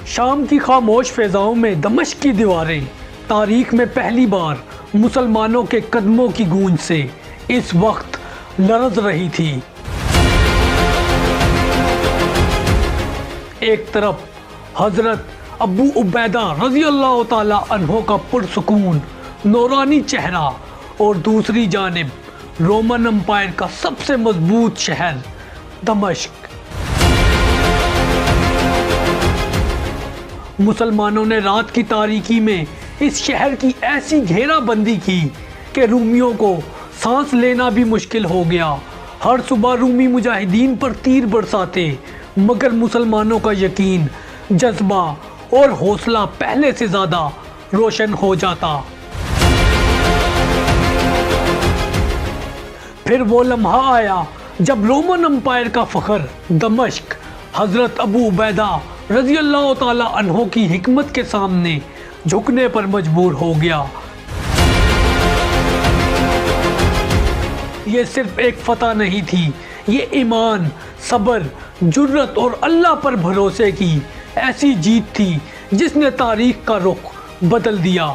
شام کی خاموش فضاؤں میں دمشق کی دیواریں تاریخ میں پہلی بار مسلمانوں کے قدموں کی گونج سے اس وقت لرز رہی تھی۔ ایک طرف حضرت ابو عبیدہ رضی اللہ تعالی عنہ کا پرسکون نورانی چہرہ اور دوسری جانب رومن امپائر کا سب سے مضبوط شہر دمشق۔ مسلمانوں نے رات کی تاریکی میں اس شہر کی ایسی گھیرا بندی کی کہ رومیوں کو سانس لینا بھی مشکل ہو گیا۔ ہر صبح رومی مجاہدین پر تیر برساتے، مگر مسلمانوں کا یقین، جذبہ اور حوصلہ پہلے سے زیادہ روشن ہو جاتا۔ پھر وہ لمحہ آیا جب رومن امپائر کا فخر دمشق حضرت ابو عبیدہ رضی اللہ تعالی عنہ کی حکمت کے سامنے جھکنے پر مجبور ہو گیا۔ یہ صرف ایک فتح نہیں تھی، یہ ایمان، صبر، جرت اور اللہ پر بھروسے کی ایسی جیت تھی جس نے تاریخ کا رخ بدل دیا۔